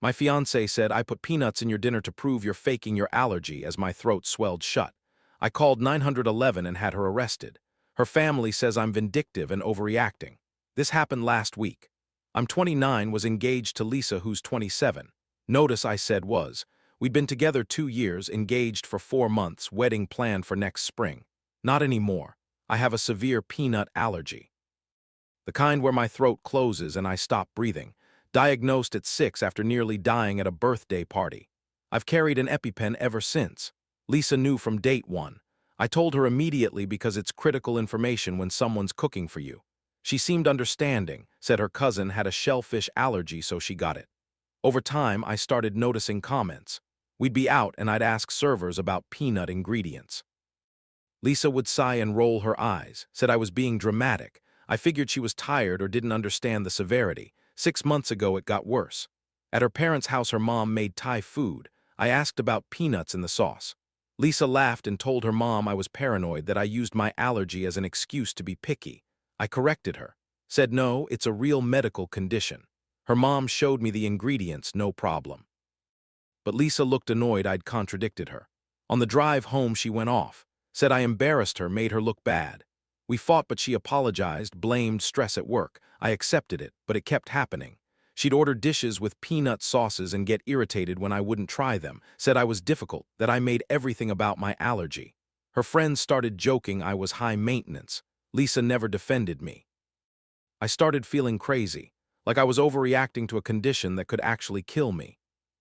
My fiancé said I put peanuts in your dinner to prove you're faking your allergy as my throat swelled shut. I called 911 and had her arrested. Her family says I'm vindictive and overreacting. This happened last week. I'm 29, was engaged to Lisa who's 27. Notice I said was. We'd been together 2 years, engaged for 4 months, wedding planned for next spring. Not anymore. I have a severe peanut allergy. The kind where my throat closes and I stop breathing. Diagnosed at 6 after nearly dying at a birthday party. I've carried an EpiPen ever since. Lisa knew from date 1. I told her immediately because it's critical information when someone's cooking for you. She seemed understanding, said her cousin had a shellfish allergy so she got it. Over time, I started noticing comments. We'd be out and I'd ask servers about peanut ingredients. Lisa would sigh and roll her eyes, said I was being dramatic. I figured she was tired or didn't understand the severity. 6 months ago it got worse. At her parents' house her mom made Thai food. I asked about peanuts in the sauce. Lisa laughed and told her mom I was paranoid, that I used my allergy as an excuse to be picky. I corrected her. Said no, it's a real medical condition. Her mom showed me the ingredients, no problem. But Lisa looked annoyed I'd contradicted her. On the drive home she went off. Said I embarrassed her, made her look bad. We fought but she apologized, blamed stress at work. I accepted it, but it kept happening. She'd order dishes with peanut sauces and get irritated when I wouldn't try them, said I was difficult, that I made everything about my allergy. Her friends started joking I was high maintenance. Lisa never defended me. I started feeling crazy, like I was overreacting to a condition that could actually kill me.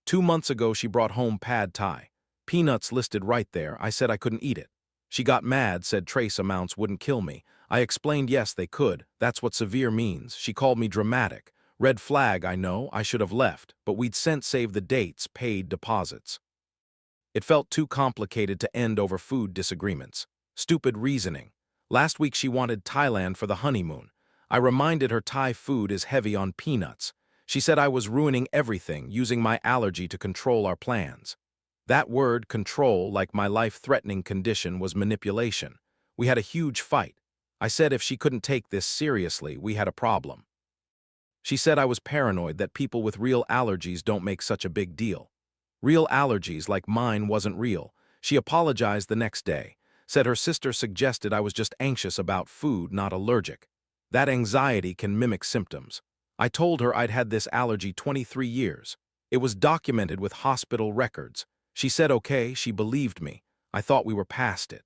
2 months ago she brought home pad thai. Peanuts listed right there. I said I couldn't eat it. She got mad, said trace amounts wouldn't kill me. I explained yes, they could. That's what severe means. She called me dramatic. Red flag, I know, I should have left, but we'd sent save the dates, paid deposits. It felt too complicated to end over food disagreements. Stupid reasoning. Last week she wanted Thailand for the honeymoon. I reminded her Thai food is heavy on peanuts. She said I was ruining everything, using my allergy to control our plans. That word, control, like my life-threatening condition, was manipulation. We had a huge fight. I said if she couldn't take this seriously, we had a problem. She said I was paranoid, that people with real allergies don't make such a big deal. Real allergies like mine wasn't real. She apologized the next day. Said her sister suggested I was just anxious about food, not allergic. That anxiety can mimic symptoms. I told her I'd had this allergy 23 years. It was documented with hospital records. She said okay, she believed me. I thought we were past it.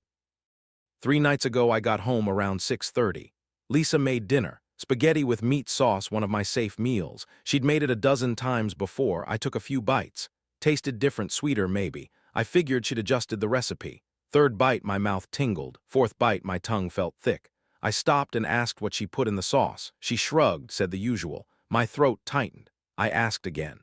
3 nights ago I got home around 6:30. Lisa made dinner. Spaghetti with meat sauce, one of my safe meals. She'd made it a dozen times before. I took a few bites. Tasted different, sweeter maybe. I figured she'd adjusted the recipe. 3rd bite my mouth tingled. 4th bite my tongue felt thick. I stopped and asked what she put in the sauce. She shrugged, said the usual. My throat tightened. I asked again.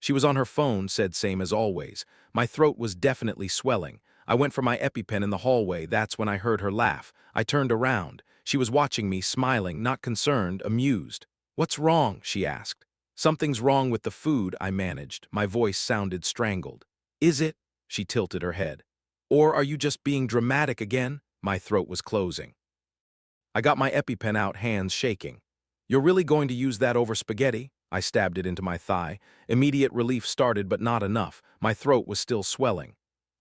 She was on her phone, said same as always. My throat was definitely swelling. I went for my EpiPen in the hallway. That's when I heard her laugh. I turned around. She was watching me, smiling, not concerned, amused. What's wrong? She asked. Something's wrong with the food, I managed. My voice sounded strangled. Is it? She tilted her head. Or are you just being dramatic again? My throat was closing. I got my EpiPen out, hands shaking. You're really going to use that over spaghetti? I stabbed it into my thigh. Immediate relief started, but not enough. My throat was still swelling.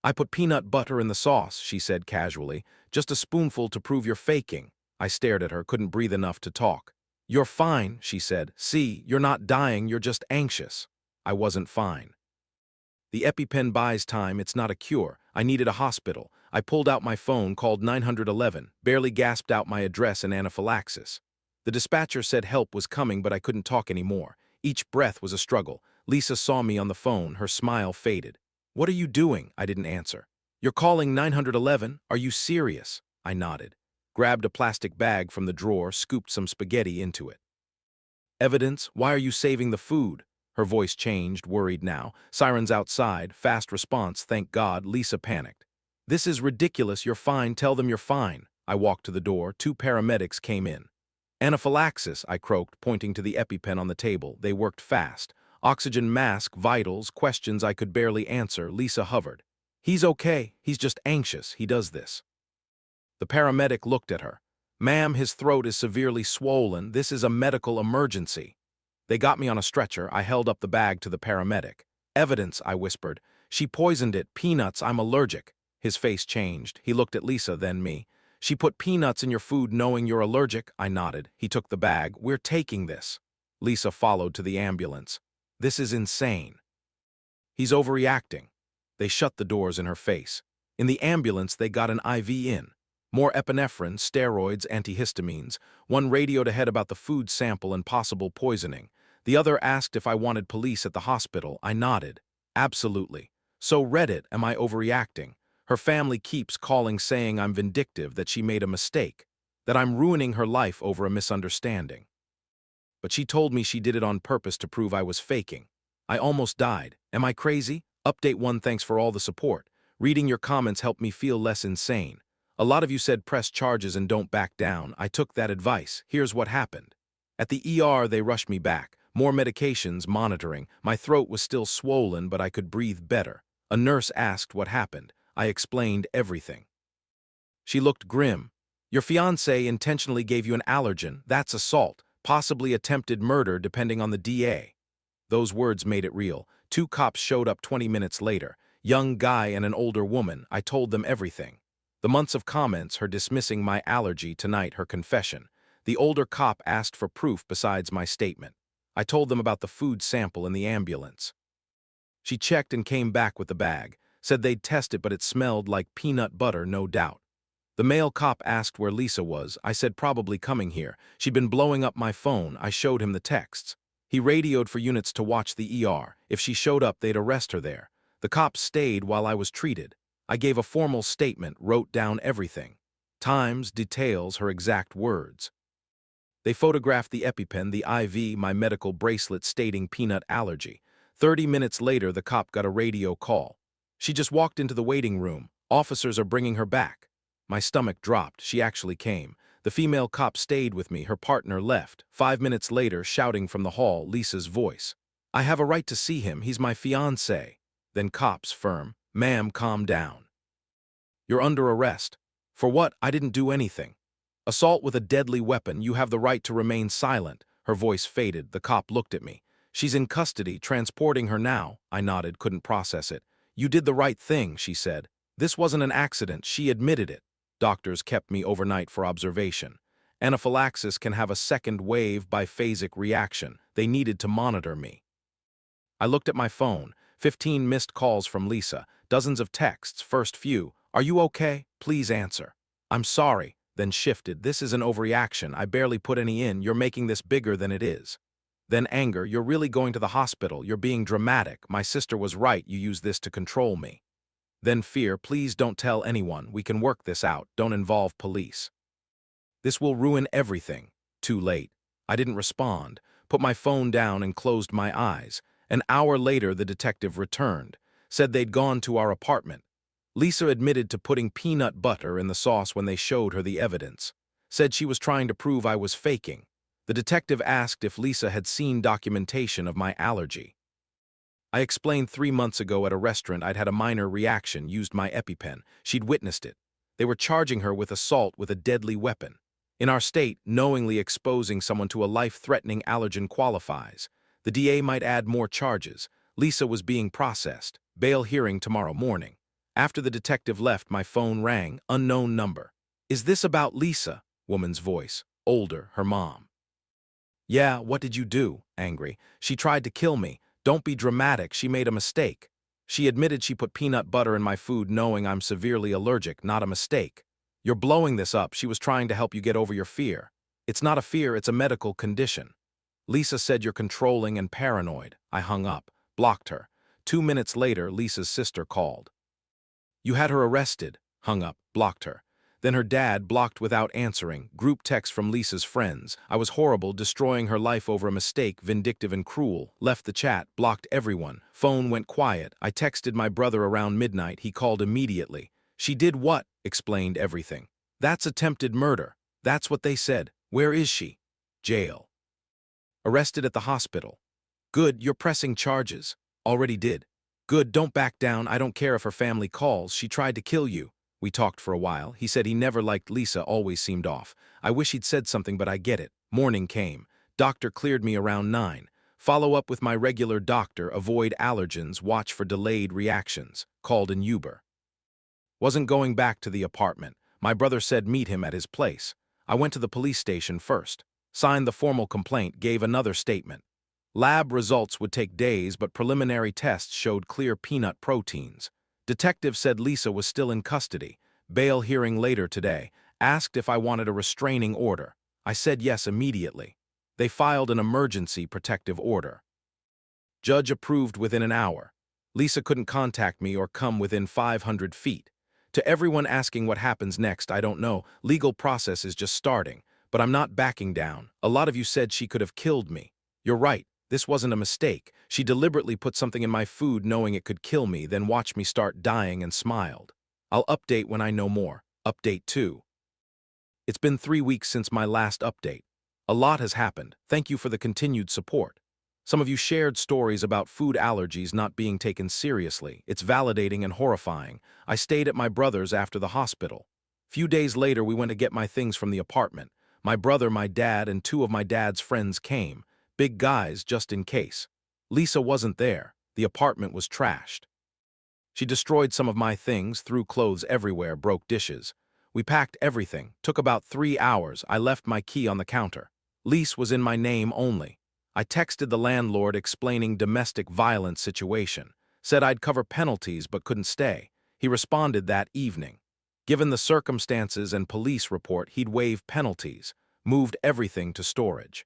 I put peanut butter in the sauce, she said casually. Just a spoonful to prove you're faking. I stared at her, couldn't breathe enough to talk. You're fine, she said. See, you're not dying, you're just anxious. I wasn't fine. The EpiPen buys time, it's not a cure. I needed a hospital. I pulled out my phone, called 911, barely gasped out my address and anaphylaxis. The dispatcher said help was coming, but I couldn't talk anymore. Each breath was a struggle. Lisa saw me on the phone, her smile faded. What are you doing? I didn't answer. You're calling 911? Are you serious? I nodded. Grabbed a plastic bag from the drawer, scooped some spaghetti into it. Evidence? Why are you saving the food? Her voice changed, worried now. Sirens outside, fast response, thank God. Lisa panicked. This is ridiculous, you're fine, tell them you're fine. I walked to the door, 2 paramedics came in. Anaphylaxis, I croaked, pointing to the EpiPen on the table. They worked fast. Oxygen mask, vitals, questions I could barely answer. Lisa hovered. He's okay, he's just anxious, he does this. The paramedic looked at her. Ma'am, his throat is severely swollen. This is a medical emergency. They got me on a stretcher. I held up the bag to the paramedic. Evidence, I whispered. She poisoned it. Peanuts, I'm allergic. His face changed. He looked at Lisa, then me. She put peanuts in your food knowing you're allergic. I nodded. He took the bag. We're taking this. Lisa followed to the ambulance. This is insane. He's overreacting. They shut the doors in her face. In the ambulance, they got an IV in. More epinephrine, steroids, antihistamines. One radioed ahead about the food sample and possible poisoning. The other asked if I wanted police at the hospital. I nodded. Absolutely. So Reddit, am I overreacting? Her family keeps calling saying I'm vindictive, that she made a mistake, that I'm ruining her life over a misunderstanding. But she told me she did it on purpose to prove I was faking. I almost died. Am I crazy? Update 1, thanks for all the support. Reading your comments helped me feel less insane. A lot of you said press charges and don't back down. I took that advice. Here's what happened. At the ER, they rushed me back. More medications, monitoring. My throat was still swollen, but I could breathe better. A nurse asked what happened. I explained everything. She looked grim. Your fiancé intentionally gave you an allergen. That's assault, possibly attempted murder depending on the DA. Those words made it real. 2 cops showed up 20 minutes later. Young guy and an older woman. I told them everything. The months of comments, her dismissing my allergy, tonight her confession. The older cop asked for proof besides my statement. I told them about the food sample in the ambulance. She checked and came back with the bag. Said they'd test it, but it smelled like peanut butter, no doubt. The male cop asked where Lisa was. I said probably coming here. She'd been blowing up my phone. I showed him the texts. He radioed for units to watch the ER. If she showed up, they'd arrest her there. The cops stayed while I was treated. I gave a formal statement, wrote down everything. Times, details, her exact words. They photographed the EpiPen, the IV, my medical bracelet stating peanut allergy. 30 minutes later, the cop got a radio call. She just walked into the waiting room. Officers are bringing her back. My stomach dropped. She actually came. The female cop stayed with me. Her partner left. 5 minutes later, shouting from the hall, Lisa's voice. I have a right to see him. He's my fiancé. Then cops, firm. Ma'am, calm down. You're under arrest. For what? I didn't do anything. Assault with a deadly weapon. You have the right to remain silent. Her voice faded. The cop looked at me. She's in custody, transporting her now. I nodded, couldn't process it. You did the right thing, she said. This wasn't an accident. She admitted it. Doctors kept me overnight for observation. Anaphylaxis can have a second wave biphasic reaction. They needed to monitor me. I looked at my phone. 15 missed calls from Lisa. Dozens of texts. First few. Are you okay? Please answer. I'm sorry. Then shifted. This is an overreaction. I barely put any in. You're making this bigger than it is. Then anger. You're really going to the hospital. You're being dramatic. My sister was right. You use this to control me. Then fear. Please don't tell anyone. We can work this out. Don't involve police. This will ruin everything. Too late. I didn't respond. Put my phone down and closed my eyes. An hour later, the detective returned. Said they'd gone to our apartment. Lisa admitted to putting peanut butter in the sauce when they showed her the evidence. Said she was trying to prove I was faking. The detective asked if Lisa had seen documentation of my allergy. I explained 3 months ago at a restaurant I'd had a minor reaction, used my EpiPen. She'd witnessed it. They were charging her with assault with a deadly weapon. In our state, knowingly exposing someone to a life-threatening allergen qualifies. The DA might add more charges. Lisa was being processed. Bail hearing tomorrow morning. After the detective left, my phone rang. Unknown number. Is this about Lisa? Woman's voice. Older, her mom. Yeah, what did you do? Angry. She tried to kill me. Don't be dramatic. She made a mistake. She admitted she put peanut butter in my food knowing I'm severely allergic, not a mistake. You're blowing this up. She was trying to help you get over your fear. It's not a fear, it's a medical condition. Lisa said you're controlling and paranoid. I hung up, blocked her. 2 minutes later, Lisa's sister called. You had her arrested. Hung up, blocked her. Then her dad blocked without answering. Group text from Lisa's friends. I was horrible, destroying her life over a mistake, vindictive and cruel. Left the chat, blocked everyone. Phone went quiet. I texted my brother around midnight. He called immediately. She did what? Explained everything. That's attempted murder. That's what they said. Where is she? Jail. Arrested at the hospital. Good, you're pressing charges. Already did. Good, don't back down. I don't care if her family calls. She tried to kill you. We talked for a while. He said he never liked Lisa, always seemed off. I wish he'd said something, but I get it. Morning came. Doctor cleared me around 9. Follow up with my regular doctor, avoid allergens, watch for delayed reactions, called an Uber. Wasn't going back to the apartment. My brother said meet him at his place. I went to the police station first, signed the formal complaint, gave another statement. Lab results would take days, but preliminary tests showed clear peanut proteins. Detective said Lisa was still in custody. Bail hearing later today. Asked if I wanted a restraining order. I said yes immediately. They filed an emergency protective order. Judge approved within an hour. Lisa couldn't contact me or come within 500 feet. To everyone asking what happens next, I don't know. Legal process is just starting, but I'm not backing down. A lot of you said she could have killed me. You're right. This wasn't a mistake. She deliberately put something in my food knowing it could kill me, then watched me start dying and smiled. I'll update when I know more. Update 2. It's been 3 weeks since my last update. A lot has happened. Thank you for the continued support. Some of you shared stories about food allergies not being taken seriously. It's validating and horrifying. I stayed at my brother's after the hospital. Few days later, we went to get my things from the apartment. My brother, my dad, and 2 of my dad's friends came. Big guys, just in case. Lisa wasn't there. The apartment was trashed. She destroyed some of my things, threw clothes everywhere, broke dishes. We packed everything. Took about 3 hours. I left my key on the counter. Lease was in my name only. I texted the landlord explaining domestic violence situation. Said I'd cover penalties but couldn't stay. He responded that evening. Given the circumstances and police report, he'd waive penalties. Moved everything to storage.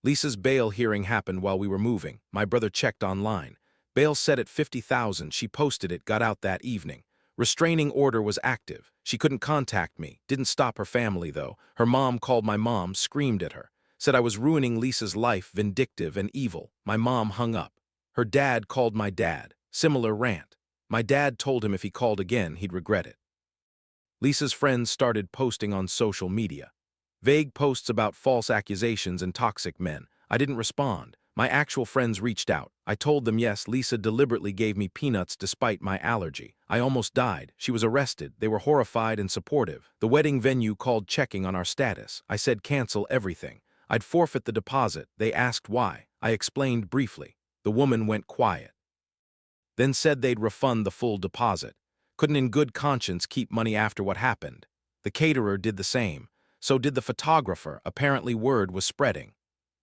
Lisa's bail hearing happened while we were moving. My brother checked online. Bail set at $50,000. She posted it, got out that evening. Restraining order was active. She couldn't contact me. Didn't stop her family, though. Her mom called my mom, screamed at her. Said I was ruining Lisa's life, vindictive and evil. My mom hung up. Her dad called my dad. Similar rant. My dad told him if he called again, he'd regret it. Lisa's friends started posting on social media. Vague posts about false accusations and toxic men. I didn't respond. My actual friends reached out. I told them yes, Lisa deliberately gave me peanuts despite my allergy. I almost died. She was arrested. They were horrified and supportive. The wedding venue called checking on our status. I said cancel everything. I'd forfeit the deposit. They asked why. I explained briefly. The woman went quiet. Then said they'd refund the full deposit. Couldn't in good conscience keep money after what happened. The caterer did the same. So did the photographer. Apparently word was spreading.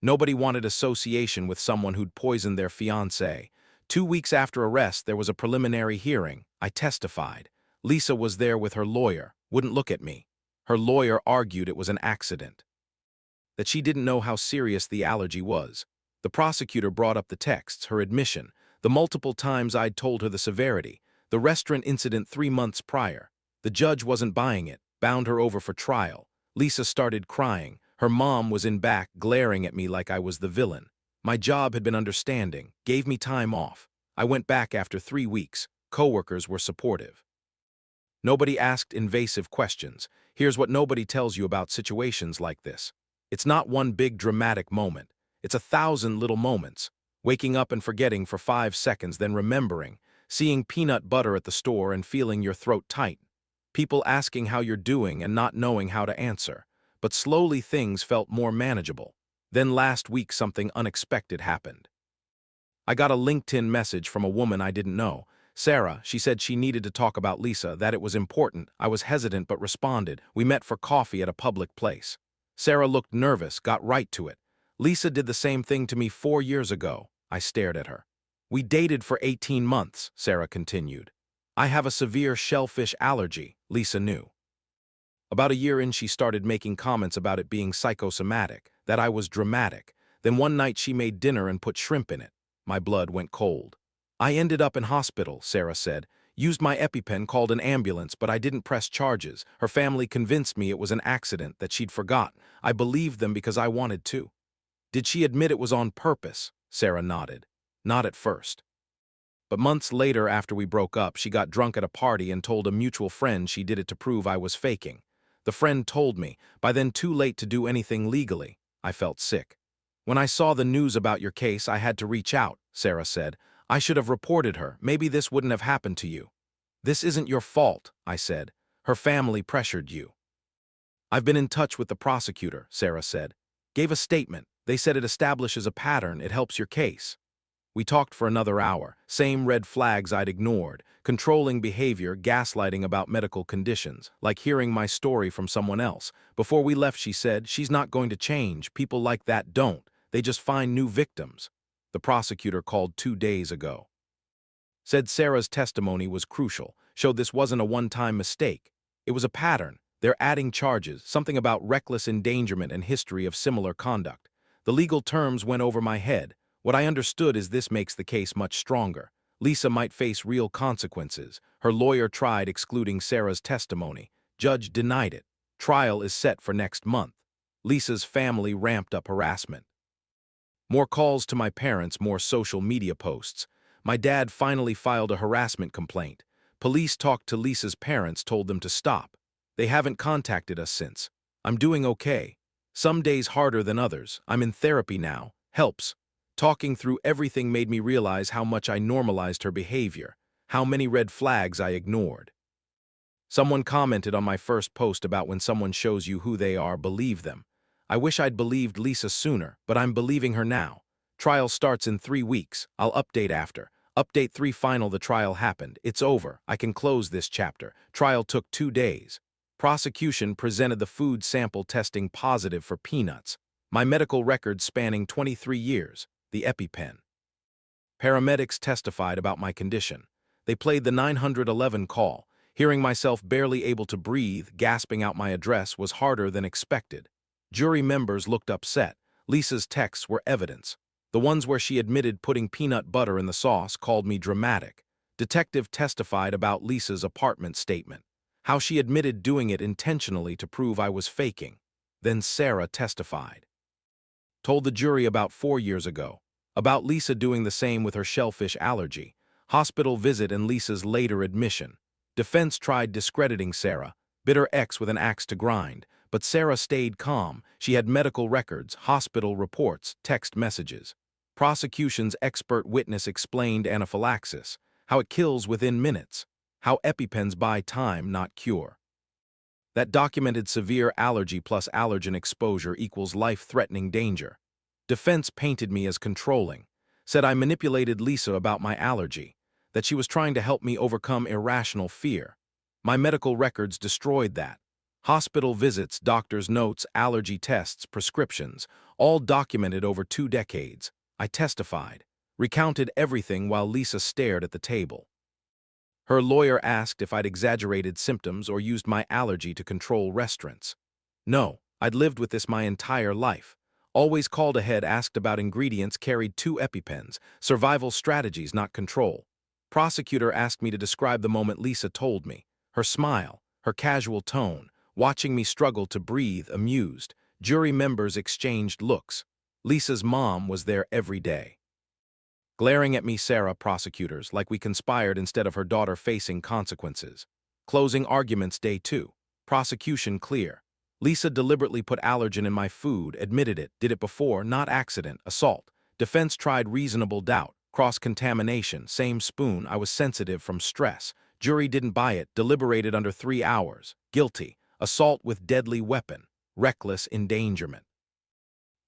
Nobody wanted association with someone who'd poisoned their fiancé. 2 weeks after arrest, there was a preliminary hearing. I testified. Lisa was there with her lawyer. Wouldn't look at me. Her lawyer argued it was an accident. That she didn't know how serious the allergy was. The prosecutor brought up the texts, her admission, the multiple times I'd told her the severity, the restaurant incident 3 months prior. The judge wasn't buying it, bound her over for trial. Lisa started crying. Her mom was in back, glaring at me like I was the villain. My job had been understanding, gave me time off. I went back after 3 weeks. Coworkers were supportive. Nobody asked invasive questions. Here's what nobody tells you about situations like this. It's not one big dramatic moment. It's 1,000 little moments. Waking up and forgetting for 5 seconds, then remembering. Seeing peanut butter at the store and feeling your throat tight. People asking how you're doing and not knowing how to answer. But slowly things felt more manageable. Then last week something unexpected happened. I got a LinkedIn message from a woman I didn't know. Sarah, she said she needed to talk about Lisa, that it was important. I was hesitant but responded. We met for coffee at a public place. Sarah looked nervous, got right to it. Lisa did the same thing to me 4 years ago. I stared at her. We dated for 18 months, Sarah continued. I have a severe shellfish allergy, Lisa knew. About a year in, she started making comments about it being psychosomatic, that I was dramatic. Then one night she made dinner and put shrimp in it. My blood went cold. I ended up in hospital, Sarah said. Used my EpiPen, called an ambulance, but I didn't press charges. Her family convinced me it was an accident, that she'd forgotten. I believed them because I wanted to. Did she admit it was on purpose? Sarah nodded. Not at first. But months later, after we broke up, she got drunk at a party and told a mutual friend she did it to prove I was faking. The friend told me, by then too late to do anything legally. I felt sick. When I saw the news about your case, I had to reach out, Sarah said. I should have reported her. Maybe this wouldn't have happened to you. This isn't your fault, I said. Her family pressured you. I've been in touch with the prosecutor, Sarah said. Gave a statement. They said it establishes a pattern, it helps your case. We talked for another hour, same red flags I'd ignored, controlling behavior, gaslighting about medical conditions, like hearing my story from someone else. Before we left, she said, "She's not going to change, people like that don't, they just find new victims." The prosecutor called 2 days ago. Said Sarah's testimony was crucial, showed this wasn't a one-time mistake. It was a pattern. They're adding charges, something about reckless endangerment and history of similar conduct. The legal terms went over my head. What I understood is this makes the case much stronger. Lisa might face real consequences. Her lawyer tried excluding Sarah's testimony. Judge denied it. Trial is set for next month. Lisa's family ramped up harassment. More calls to my parents, more social media posts. My dad finally filed a harassment complaint. Police talked to Lisa's parents, told them to stop. They haven't contacted us since. I'm doing okay. Some days harder than others. I'm in therapy now. Helps. Talking through everything made me realize how much I normalized her behavior, how many red flags I ignored. Someone commented on my first post about when someone shows you who they are, believe them. I wish I'd believed Lisa sooner, but I'm believing her now. Trial starts in 3 weeks. I'll update after. Update 3 final. The trial happened. It's over. I can close this chapter. Trial took 2 days. Prosecution presented the food sample testing positive for peanuts. My medical records spanning 23 years. The EpiPen. Paramedics testified about my condition. They played the 911 call. Hearing myself barely able to breathe, gasping out my address was harder than expected. Jury members looked upset. Lisa's texts were evidence. The ones where she admitted putting peanut butter in the sauce called me dramatic. Detective testified about Lisa's apartment statement, how she admitted doing it intentionally to prove I was faking. Then Sarah testified. Told the jury about 4 years ago, about Lisa doing the same with her shellfish allergy, hospital visit and Lisa's later admission. Defense tried discrediting Sarah, bit her ex with an axe to grind, but Sarah stayed calm. She had medical records, hospital reports, text messages. Prosecution's expert witness explained anaphylaxis, how it kills within minutes, how EpiPens buy time, not cure. That documented severe allergy plus allergen exposure equals life-threatening danger. Defense painted me as controlling, said I manipulated Lisa about my allergy, that she was trying to help me overcome irrational fear. My medical records destroyed that. Hospital visits, doctor's notes, allergy tests, prescriptions, all documented over 2 decades. I testified, recounted everything while Lisa stared at the table. Her lawyer asked if I'd exaggerated symptoms or used my allergy to control restaurants. No, I'd lived with this my entire life. Always called ahead, asked about ingredients, carried 2 EpiPens, survival strategies, not control. Prosecutor asked me to describe the moment Lisa told me. Her smile, her casual tone, watching me struggle to breathe, amused. Jury members exchanged looks. Lisa's mom was there every day. Glaring at me, Sarah, prosecutors, like we conspired instead of her daughter facing consequences. Closing arguments, day 2. Prosecution clear. Lisa deliberately put allergen in my food, admitted it, did it before, not accident, assault. Defense tried reasonable doubt, cross-contamination, same spoon, I was sensitive from stress. Jury didn't buy it, deliberated under 3 hours. Guilty, assault with deadly weapon, reckless endangerment.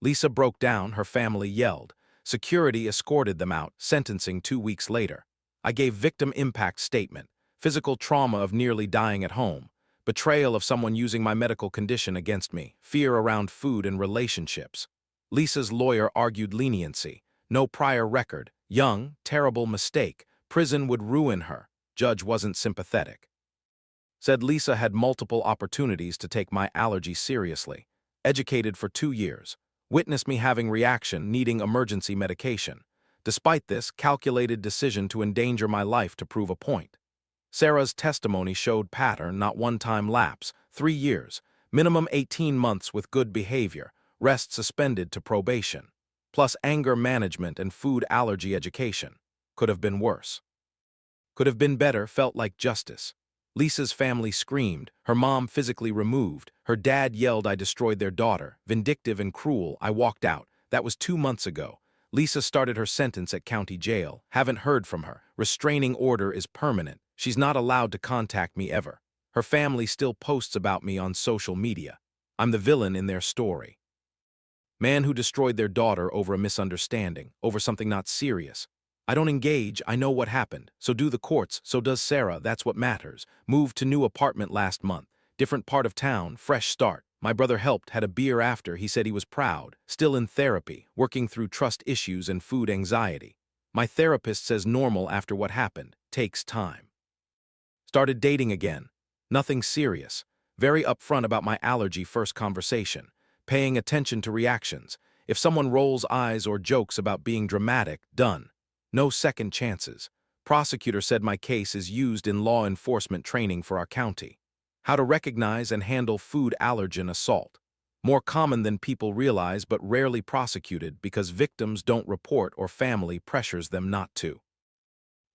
Lisa broke down, her family yelled. Security escorted them out, sentencing 2 weeks later. I gave victim impact statement, physical trauma of nearly dying at home, betrayal of someone using my medical condition against me, fear around food and relationships. Lisa's lawyer argued leniency, no prior record, young, terrible mistake, prison would ruin her. Judge wasn't sympathetic. Said Lisa had multiple opportunities to take my allergy seriously. Educated for 2 years. Witnessed me having reaction, needing emergency medication. Despite this, calculated decision to endanger my life to prove a point. Sarah's testimony showed pattern, not one-time lapse, 3 years, minimum 18 months with good behavior, rest suspended to probation, plus anger management and food allergy education. Could have been worse. Could have been better, felt like justice. Lisa's family screamed, her mom physically removed, her dad yelled I destroyed their daughter, vindictive and cruel. I walked out. That was 2 months ago. Lisa started her sentence at county jail. Haven't heard from her. Restraining order is permanent. She's not allowed to contact me ever. Her family still posts about me on social media. I'm the villain in their story. Man who destroyed their daughter over a misunderstanding, over something not serious. I don't engage, I know what happened. So do the courts, so does Sarah, that's what matters. Moved to new apartment last month. Different part of town, fresh start. My brother helped, had a beer after, he said he was proud. Still in therapy, working through trust issues and food anxiety. My therapist says normal after what happened, takes time. Started dating again. Nothing serious. Very upfront about my allergy first conversation. Paying attention to reactions. If someone rolls eyes or jokes about being dramatic, done. No second chances. Prosecutor said my case is used in law enforcement training for our county. How to recognize and handle food allergen assault. More common than people realize but rarely prosecuted because victims don't report or family pressures them not to.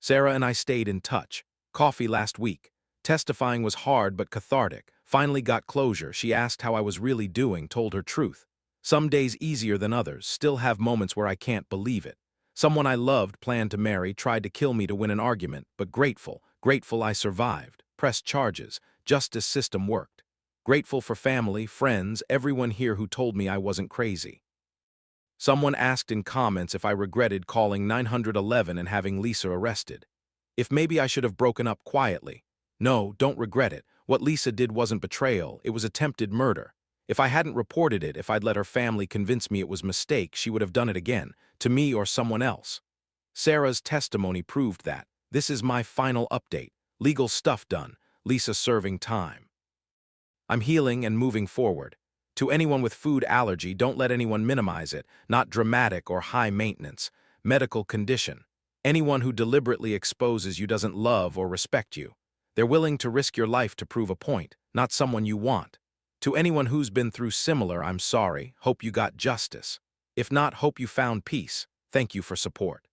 Sarah and I stayed in touch. Coffee last week. Testifying was hard but cathartic. Finally got closure. She asked how I was really doing, told her truth. Some days easier than others, still have moments where I can't believe it. Someone I loved, planned to marry, tried to kill me to win an argument, but grateful I survived. Pressed charges. Justice system worked. Grateful for family, friends, everyone here who told me I wasn't crazy. Someone asked in comments if I regretted calling 911 and having Lisa arrested. If maybe I should have broken up quietly. No, don't regret it. What Lisa did wasn't betrayal, it was attempted murder. If I hadn't reported it, if I'd let her family convince me it was a mistake, she would have done it again, to me or someone else. Sarah's testimony proved that. This is my final update. Legal stuff done. Lisa serving time. I'm healing and moving forward. To anyone with food allergy, don't let anyone minimize it, not dramatic or high maintenance. Medical condition. Anyone who deliberately exposes you doesn't love or respect you. They're willing to risk your life to prove a point, not someone you want. To anyone who's been through similar, I'm sorry, hope you got justice. If not, hope you found peace. Thank you for support.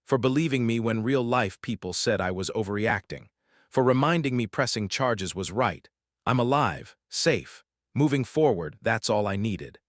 For believing me when real-life people said I was overreacting. For reminding me pressing charges was right. I'm alive, safe. Moving forward, that's all I needed.